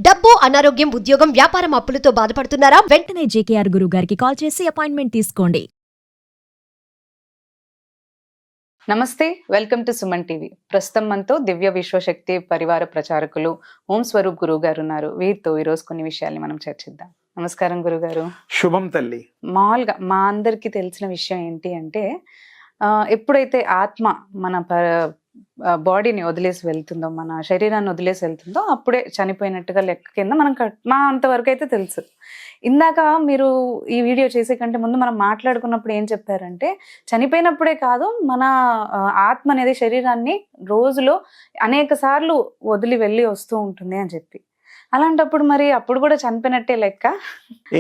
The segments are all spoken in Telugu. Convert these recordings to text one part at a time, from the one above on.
డబ్బు, అనారోగ్యం, ఉద్యోగం, వ్యాపారం అప్పులతో బాధపడుతున్నారా? వెంటనే జేకేఆర్ గురువు గారికి కాల్ చేసి అపాయింట్మెంట్ తీసుకోండి. నమస్తే, వెల్కమ్ టు సుమన్ టీవీ. ప్రస్తుతం మనతో దివ్య విశ్వశక్తి పరివార ప్రచారకులు ఓం స్వరూప్ గురువు గారు ఉన్నారు. వీరితో ఈరోజు కొన్ని విషయాల్ని మనం చర్చిద్దాం. నమస్కారం గురుగారు. శుభం తల్లి. మామూలుగా మా అందరికి తెలిసిన విషయం ఏంటి అంటే, ఎప్పుడైతే ఆత్మ మన బాడీని వదిలేసి వెళ్తుందో, మన శరీరాన్ని వదిలేసి వెళ్తుందో, అప్పుడే చనిపోయినట్టుగా లెక్క కింద మనం మా అంతవరకు అయితే తెలుసు. ఇందాక మీరు ఈ వీడియో చేసే కంటే ముందు మనం మాట్లాడుకున్నప్పుడు ఏం చెప్పారంటే, చనిపోయినప్పుడే కాదు, మన ఆత్మ అనేది శరీరాన్ని రోజులో అనేక సార్లు వదిలి వెళ్ళి వస్తూ ఉంటుంది అని చెప్పి. అలాంటప్పుడు మరి అప్పుడు కూడా చనిపోయినట్టే లెక్క?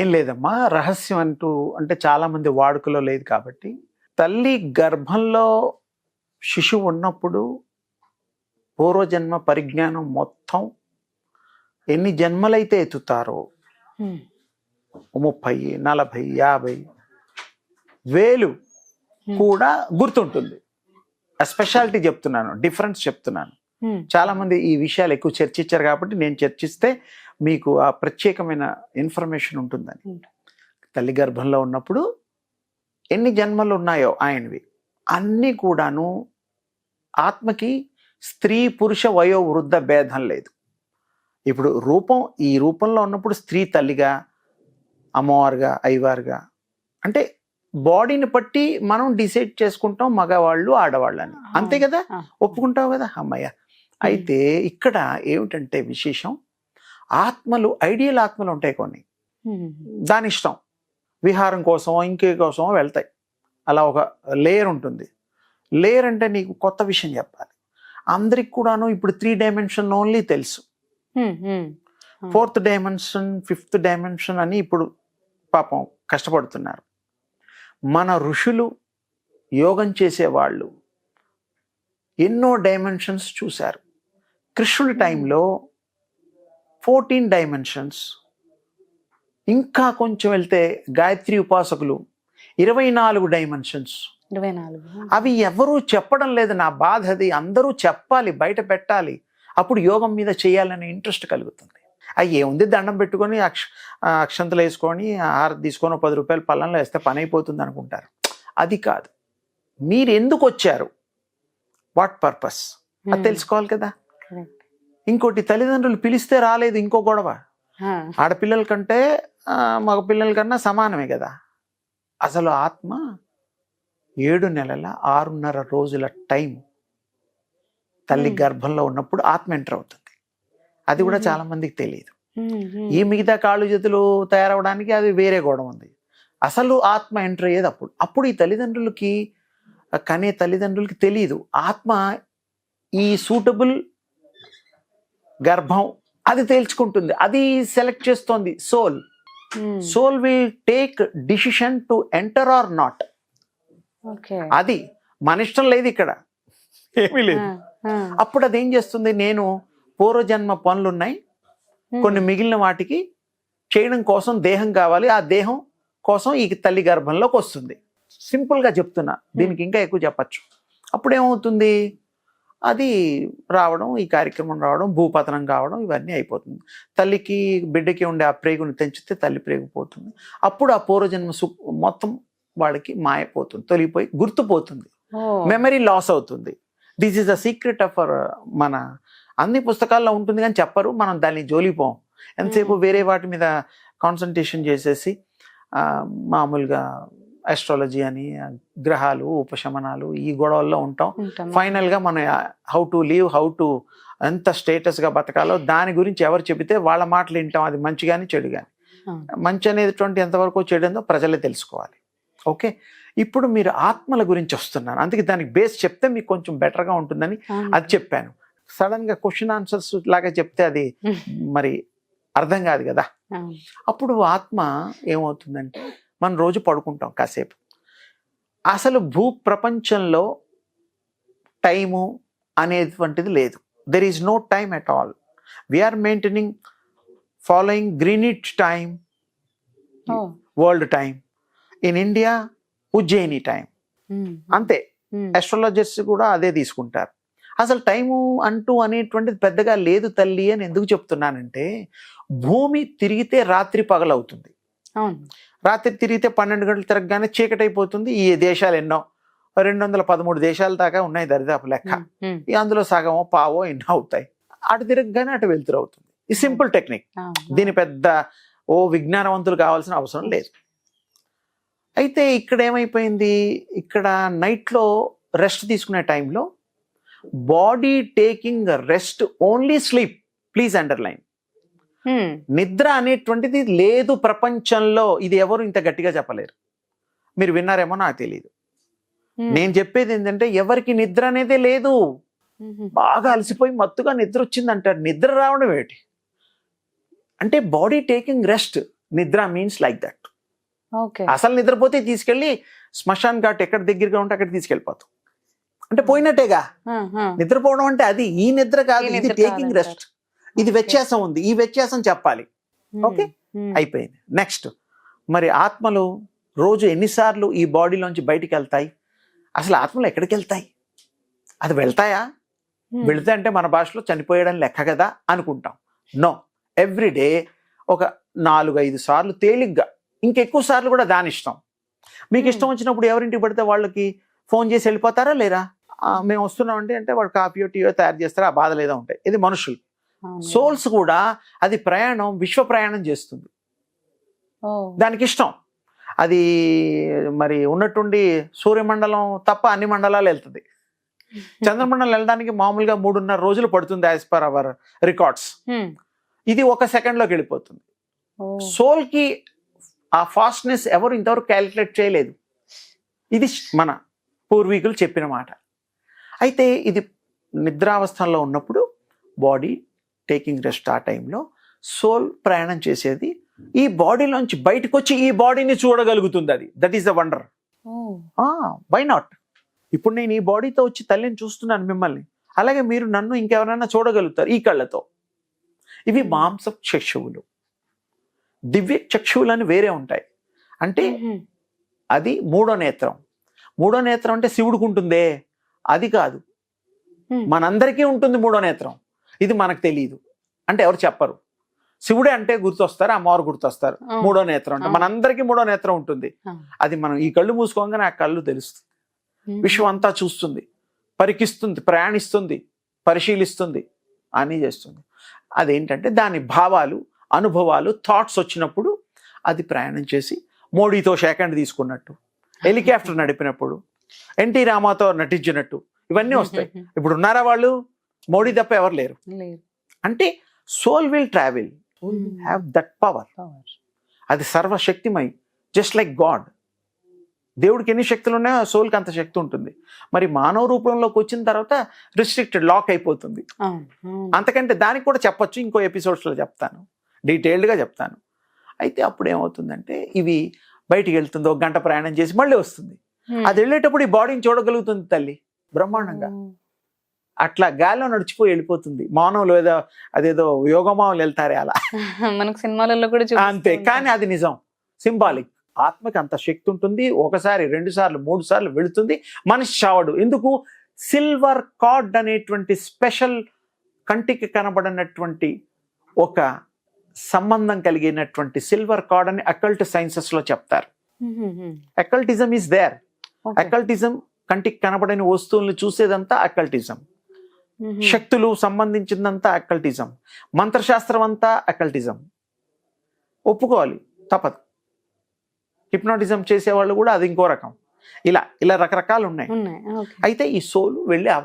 ఏం లేదమ్మా, రహస్యం అంటూ అంటే చాలా మంది వాడుకలో లేదు కాబట్టి, తల్లి గర్భంలో శిశువు ఉన్నప్పుడు పూర్వజన్మ పరిజ్ఞానం మొత్తం ఎన్ని జన్మలైతే ఎత్తుతారో 30, 40, 50 వేలు కూడా గుర్తుంటుంది. స్పెషాలిటీ చెప్తున్నాను, డిఫరెన్స్ చెప్తున్నాను. చాలా మంది ఈ విషయాలు ఎక్కువ చర్చించారు కాబట్టి నేను చర్చిస్తే మీకు ఆ ప్రత్యేకమైన ఇన్ఫర్మేషన్ ఉంటుందని. తల్లి గర్భంలో ఉన్నప్పుడు ఎన్ని జన్మలు ఉన్నాయో ఆయనవి అన్నీ కూడాను ఆత్మకి స్త్రీ పురుష వయో వృద్ధ భేదం లేదు. ఇప్పుడు ఈ రూపంలో ఉన్నప్పుడు స్త్రీ తల్లిగా, అమ్మవారుగా, అయ్యవారుగా, అంటే బాడీని బట్టి మనం డిసైడ్ చేసుకుంటాం మగవాళ్ళు ఆడవాళ్ళని, అంతే కదా, ఒప్పుకుంటావు కదా అమ్మయ్య. అయితే ఇక్కడ ఏమిటంటే విశేషం, ఆత్మలు ఐడియల్ ఆత్మలు ఉంటాయి కొన్ని, దాని ఇష్టం విహారం కోసమో ఇంకే కోసమో వెళ్తాయి. అలా ఒక లేయర్ ఉంటుంది. లేయర్ అంటే నీకు కొత్త విషయం చెప్పాలి. అందరికి కూడాను ఇప్పుడు 3 డైమెన్షన్ ఓన్లీ తెలుసు. 4th డైమెన్షన్ 5th డైమెన్షన్ అని ఇప్పుడు పాపం కష్టపడుతున్నారు. మన ఋషులు, యోగం చేసేవాళ్ళు ఎన్నో డైమెన్షన్స్ చూశారు. కృష్ణుడి టైంలో 14 డైమెన్షన్స్, ఇంకా కొంచెం వెళ్తే గాయత్రి ఉపాసకులు 24 డైమెన్షన్స్. 24 అవి ఎవరూ చెప్పడం లేదు. నా బాధ అది. అందరూ చెప్పాలి, బయట పెట్టాలి. అప్పుడు యోగం మీద చేయాలనే ఇంట్రెస్ట్ కలుగుతుంది. ఏముంది, దండం పెట్టుకొని అక్షంతలు వేసుకొని హారతి తీసుకొని 10 రూపాయలు పళ్ళంలో వేస్తే పని అయిపోతుంది అనుకుంటారు. అది కాదు. మీరు ఎందుకు వచ్చారు, వాట్ పర్పస్, అది తెలుసుకోవాలి కదా. ఇంకోటి, తల్లిదండ్రులు పిలిస్తే రాలేదు, ఇంకో గొడవ. ఆడపిల్లల కంటే మగ పిల్లల కన్నా సమానమే కదా. అసలు ఆత్మ 7 నెలల 6.5 రోజుల టైం తల్లి గర్భంలో ఉన్నప్పుడు ఆత్మ ఎంటర్ అవుతుంది. అది కూడా చాలా మందికి తెలియదు. ఈ మిగతా కాళ్ళు చేతులు తయారవడానికి అది వేరే గొడవ ఉంది. అసలు ఆత్మ ఎంటర్ అయ్యేది అప్పుడు ఈ తల్లిదండ్రులకి, కనే తల్లిదండ్రులకి తెలియదు. ఆత్మ ఈ సూటబుల్ గర్భం అది తేల్చుకుంటుంది, అది సెలెక్ట్ చేస్తోంది. Soul will take decision to enter or not. అది మన ఇష్టం లేదు, ఇక్కడ ఏమీ లేదు. అప్పుడు అది ఏం చేస్తుంది, నేను పూర్వజన్మ పనులున్నాయి, కొన్ని మిగిలిన వాటికి చేయడం కోసం దేహం కావాలి, ఆ దేహం కోసం ఈ తల్లి గర్భంలోకి వస్తుంది. సింపుల్గా చెప్తున్నా, దీనికి ఇంకా ఎక్కువ చెప్పచ్చు. అప్పుడు ఏమవుతుంది, అది రావడం, ఈ కార్యక్రమం రావడం, భూపతనం కావడం, ఇవన్నీ అయిపోతుంది. తల్లికి బిడ్డకి ఉండే ఆ ప్రేగుని తెంచితే తల్లి ప్రేగు పోతుంది. అప్పుడు ఆ పూర్వజన్మ మొత్తం వాళ్ళకి మాయపోతుంది, తొలిగిపోయి గుర్తుపోతుంది, మెమరీ లాస్ అవుతుంది. This is the secret of మన అన్ని పుస్తకాల్లో ఉంటుంది కానీ చెప్పరు, మనం దాన్ని జోలిపోం. ఎంతసేపు వేరే వాటి మీద కాన్సన్ట్రేషన్ చేసేసి మామూలుగా ఆస్ట్రాలజీ అని, గ్రహాలు, ఉపశమనాలు, ఈ గొడవల్లో ఉంటాం. ఫైనల్గా మనం how to leave, how to ఎంత స్టేటస్గా బతకాలో దాని గురించి ఎవరు చెబితే వాళ్ళ మాటలు వింటాం. అది మంచి కానీ చెడు కానీ. మంచి అనేటువంటి ఎంతవరకు చెడు ప్రజలే తెలుసుకోవాలి. ఓకే, ఇప్పుడు మీరు ఆత్మల గురించి వస్తున్నాను, అందుకే దానికి బేస్ చెప్తే మీకు కొంచెం బెటర్గా ఉంటుందని అది చెప్పాను. సడన్గా క్వశ్చన్ ఆన్సర్స్ లాగా చెప్తే అది మరి అర్థం కాదు కదా. అప్పుడు ఆత్మ ఏమవుతుందంటే, మనం రోజు పడుకుంటాం కాసేపు. అసలు భూ ప్రపంచంలో టైము అనేటువంటిది లేదు. There is no time at all. We are maintaining following Greenwich time, world time. In India Ujjaini time, అంతే. అస్ట్రాలజర్స్ కూడా అదే తీసుకుంటారు. అసలు టైము అంటూ అనేటువంటిది పెద్దగా లేదు తల్లి అని ఎందుకు చెప్తున్నానంటే, భూమి తిరిగితే రాత్రి పగలవుతుంది, అవును. రాత్రి తిరిగితే 12 గంటలు తిరగగానే చీకటి అయిపోతుంది. ఈ దేశాలు ఎన్నో 213 దేశాల దాకా ఉన్నాయి దరిదాపు లెక్క. అందులో సగమో పావో ఎన్నో అవుతాయి. అటు తిరగగానే అటు వెళ్తురు అవుతుంది. ఈ సింపుల్ టెక్నిక్. దీని పెద్ద విజ్ఞానవంతులు కావాల్సిన అవసరం లేదు. అయితే ఇక్కడ ఏమైపోయింది, ఇక్కడ నైట్లో రెస్ట్ తీసుకునే టైంలో body taking rest only sleep. Please underline. నిద్ర అనేటువంటిది లేదు ప్రపంచంలో. ఇది ఎవరు ఇంత గట్టిగా చెప్పలేరు. మీరు విన్నారేమో నాకు తెలియదు. నేను చెప్పేది ఏంటంటే, ఎవరికి నిద్ర అనేదే లేదు. బాగా అలసిపోయి మత్తుగా నిద్ర వచ్చిందంటారు. నిద్ర రావడం ఏంటి అంటే బాడీ టేకింగ్ రెస్ట్. నిద్ర మీన్స్ లైక్ దట్. అసలు నిద్రపోతే తీసుకెళ్ళి శ్మశాన్ ఘాట్ ఎక్కడ దగ్గరగా ఉంటే అక్కడ తీసుకెళ్ళిపోతాం. అంటే పోయినట్టేగా. నిద్రపోవడం అంటే అది. ఈ నిద్ర కాదు, ఇది టేకింగ్ రెస్ట్. ఇది వ్యత్యాసం ఉంది, ఈ వ్యత్యాసం చెప్పాలి. ఓకే, అయిపోయింది. నెక్స్ట్, మరి ఆత్మలు రోజు ఎన్నిసార్లు ఈ బాడీలోంచి బయటికి వెళ్తాయి? అసలు ఆత్మలు ఎక్కడికి వెళ్తాయి? అది వెళ్తాయా? వెళితే అంటే మన భాషలో చనిపోయడం లెక్క కదా అనుకుంటాం. నో, ఎవ్రీడే ఒక 4-5 సార్లు తేలిగ్గా, ఇంకెక్కువ సార్లు కూడా దాని ఇష్టం. మీకు ఇష్టం వచ్చినప్పుడు ఎవరింటికి పడితే వాళ్ళకి ఫోన్ చేసి వెళ్ళిపోతారా లేరా? మేము వస్తున్నామంటే అంటే వాళ్ళు కాఫీయో టీయో తయారు చేస్తారా, ఆ బాధ లేదా ఉంటాయి. ఇది మనుషులు. సోల్స్ కూడా అది ప్రయాణం, విశ్వ ప్రయాణం చేస్తుంది. దానికి ఇష్టం. అది మరి ఉన్నట్టుండి సూర్యమండలం తప్ప అన్ని మండలాలు వెళ్తుంది. చంద్రమండలం వెళ్ళడానికి మామూలుగా 3.5 రోజులు పడుతుంది యాజ్ పర్ అవర్ రికార్డ్స్. ఇది 1 సెకండ్లోకి వెళ్ళిపోతుంది. సోల్ కి ఆ ఫాస్ట్నెస్ ఎవరు ఇంతవరకు క్యాలిక్యులేట్ చేయలేదు. ఇది మన పూర్వీకులు చెప్పిన మాట. అయితే ఇది నిద్రావస్థలో ఉన్నప్పుడు బాడీ టేకింగ్ రెస్ట్. ఆ టైంలో సోల్ ప్రయాణం చేసేది ఈ బాడీలోంచి బయటకు వచ్చి ఈ బాడీని చూడగలుగుతుంది. అది that is the wonder. Why not? ఇప్పుడు నేను ఈ బాడీతో వచ్చి తల్లిని చూస్తున్నాను మిమ్మల్ని, అలాగే మీరు నన్ను ఇంకెవరైనా చూడగలుగుతారు ఈ కళ్ళతో. ఇవి మాంస చక్షువులు. దివ్య చక్షువులు అని వేరే ఉంటాయి. అంటే అది 3వ నేత్రం. 3వ నేత్రం అంటే శివుడికి ఉంటుందే, అది కాదు. మనందరికీ ఉంటుంది 3వ నేత్రం. ఇది మనకు తెలియదు. అంటే ఎవరు చెప్పరు. శివుడే అంటే గుర్తొస్తారు, అమ్మవారు గుర్తొస్తారు. 3వ నేత్రం అంటే మనందరికీ 3వ నేత్రం ఉంటుంది. అది మనం ఈ కళ్ళు మూసుకోగానే ఆ కళ్ళు తెలుస్తుంది. విశ్వం అంతా చూస్తుంది, పరికిస్తుంది, ప్రయాణిస్తుంది, పరిశీలిస్తుంది, అని చేస్తుంది. అదేంటంటే దాని భావాలు, అనుభవాలు, థాట్స్ వచ్చినప్పుడు అది ప్రయాణం చేసి మోడీతో సెకండ్ తీసుకున్నట్టు, హెలికాప్టర్ నడిపినప్పుడు, ఎన్టీ రామాతో నటించినట్టు ఇవన్నీ వస్తాయి. ఇప్పుడు ఉన్నారా వాళ్ళు? మోడీ తప్ప ఎవరు లేరు. అంటే soul will travel, soul will have that power. అది సర్వశక్తిమై, జస్ట్ లైక్ గాడ్. దేవుడికి ఎన్ని శక్తులు ఉన్నాయో సోల్కి అంత శక్తి ఉంటుంది. మరి మానవ రూపంలోకి వచ్చిన తర్వాత రిస్ట్రిక్టెడ్, లాక్ అయిపోతుంది. అంతకంటే దానికి కూడా చెప్పొచ్చు, ఇంకో ఎపిసోడ్స్లో చెప్తాను, డీటెయిల్డ్గా చెప్తాను. అయితే అప్పుడు ఏమవుతుందంటే ఇవి బయటికి వెళ్తుంది, 1 గంట ప్రయాణం చేసి మళ్ళీ వస్తుంది. అది వెళ్ళేటప్పుడు ఈ బాడీని చూడగలుగుతుంది తల్లి బ్రహ్మాండంగా. అట్లా గాల్లో నడిచిపోయి వెళ్ళిపోతుంది. మానవులు ఏదో అదేదో యోగమావులు వెళ్తారే అలా మనకు సినిమాలలో కూడా అంతే. కానీ అది నిజం, సింబాలిక్. ఆత్మకి అంత శక్తి ఉంటుంది. 1 సారి 2 సార్లు 3 సార్లు వెళుతుంది. మనిషి చావడు. ఎందుకు? సిల్వర్ కార్డ్ అనేటువంటి స్పెషల్, కంటికి కనబడినటువంటి ఒక సంబంధం కలిగినటువంటి సిల్వర్ కార్డ్ అని అకల్ట్ సైన్సెస్ లో చెప్తారు. Occultism is there. అకల్టిజం కంటికి కనబడని వస్తువుల్ని చూసేదంతా అకల్టిజం. శక్తులు సంబంధించిందంతా అకల్టిజం. మంత్రశాస్త్రం అంతా అకల్టిజం. ఒప్పుకోవాలి, తప్పదు. హిప్నోటిజం చేసేవాళ్ళు కూడా అది ఇంకో రకం. ఇలా ఇలా రకరకాలు ఉన్నాయి. అయితే ఈ సోలు వెళ్ళి ఆ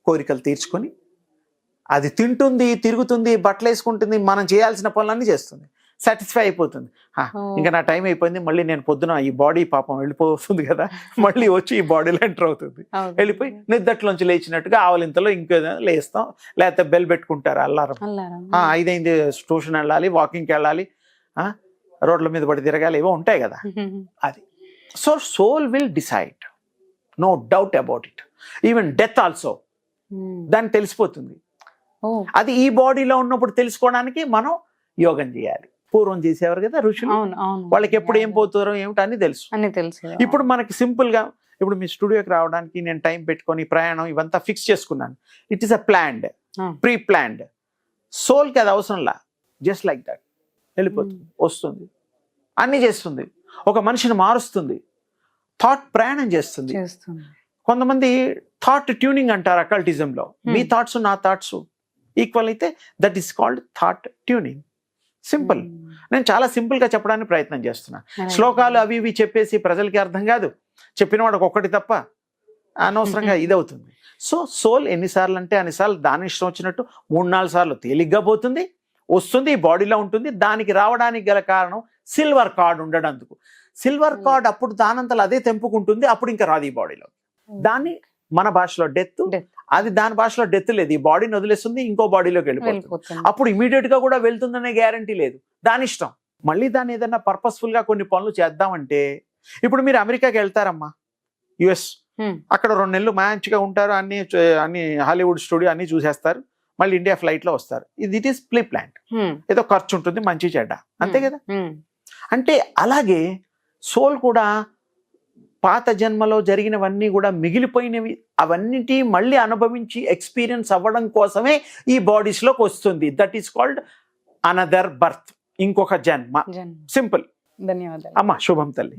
కోరికలు తీర్చుకొని అది తింటుంది, తిరుగుతుంది, బట్టలు వేసుకుంటుంది, మనం చేయాల్సిన పనులన్నీ చేస్తుంది, సాటిస్ఫై అయిపోతుంది. ఇంకా నా టైం అయిపోయింది, మళ్ళీ నేను పొద్దున ఈ బాడీ పాపం వెళ్ళిపోతుంది కదా, మళ్ళీ వచ్చి ఈ బాడీలో ఎంటర్ అవుతుంది. వెళ్ళిపోయి నిద్దట్లోంచి లేచినట్టుగా ఆవలింతలో ఇంకేదో లేస్తాం, లేకపోతే బెల్ పెట్టుకుంటారు అల్లారం. 5 అయింది, ట్యూషన్ వెళ్ళాలి, వాకింగ్కి వెళ్ళాలి, రోడ్ల మీద పడి తిరగాలి, ఏవో ఉంటాయి కదా. అది so soul will decide, no doubt about it. Even death also దాన్ని తెలిసిపోతుంది. అది ఈ బాడీలో ఉన్నప్పుడు తెలుసుకోవడానికి మనం యోగం చేయాలి. పూర్వం చేసేవారు కదా ఋషులు. అవును అవును వాళ్ళకి ఎప్పుడు ఏం పోతారో ఏమిటో అని తెలుసు. అని తెలుసు. ఇప్పుడు మనకి సింపుల్ గా ఇప్పుడు మీ స్టూడియోకి రావడానికి నేను టైం పెట్టుకొని ప్రయాణం ఇవంతా ఫిక్స్ చేసుకున్నాను. It is a planned, pre planned. సోల్కి అది అవసరంలా, జస్ట్ లైక్ దట్ వెళ్ళిపోతుంది, వస్తుంది, అన్ని చేస్తుంది, ఒక మనిషిని మారుస్తుంది, థాట్ ప్రయాణం చేస్తుంది. కొంతమంది థాట్ ట్యూనింగ్ అంటారు అకల్టిజంలో. మీ థాట్స్ నా థాట్స్ ఈక్వల్ అయితే that is called thought tuning. Simple. నేను చాలా సింపుల్ గా చెప్పడానికి ప్రయత్నం చేస్తున్నా. శ్లోకాలు అవి ఇవి చెప్పేసి ప్రజలకి అర్థం కాదు, చెప్పిన వాడికి ఒక్కటి తప్ప అనవసరంగా ఇదవుతుంది. సో సోల్ ఎన్నిసార్లు అంటే అన్నిసార్లు దాని ఇష్టం వచ్చినట్టు 3-4 సార్లు తేలిగ్గా పోతుంది, వస్తుంది, ఈ బాడీలో ఉంటుంది. దానికి రావడానికి గల కారణం సిల్వర్ కార్డ్ ఉండడందుకు. సిల్వర్ కార్డ్ అప్పుడు దానంతలో అదే తెంపుకుంటుంది, అప్పుడు ఇంకా రాదు ఈ బాడీలో. దాన్ని మన భాషలో డెత్, అది దాని భాషలో డెత్ లేదు. ఈ బాడీని వదిలేస్తుంది, ఇంకో బాడీలోకి వెళ్ళిపోతుంది. అప్పుడు ఇమీడియట్ గా కూడా వెళ్తుందనే గ్యారంటీ లేదు, దాని ఇష్టం. మళ్ళీ దాన్ని ఏదన్నా పర్పస్ఫుల్ గా కొన్ని పనులు చేద్దామంటే, ఇప్పుడు మీరు అమెరికాకి వెళ్తారమ్మా, యుఎస్, అక్కడ 2 నెలలు మంచిగా ఉంటారు, అన్ని హాలీవుడ్ స్టూడియో అన్ని చూసేస్తారు, మళ్ళీ ఇండియా ఫ్లైట్ లో వస్తారు. It is pre planned. ఏదో ఖర్చు ఉంటుంది, మంచి చెడ్డ, అంతే కదా. అంటే అలాగే సోల్ కూడా పాత జన్మలో జరిగినవన్నీ కూడా మిగిలిపోయినవి, అవన్నిటి మళ్ళీ అనుభవించి ఎక్స్పీరియన్స్ అవ్వడం కోసమే ఈ బాడీస్ లోకి వస్తుంది. That is called another birth, ఇంకొక జన్మ. సింపుల్. ధన్యవాదాలు అమ్మా. శుభం తల్లి.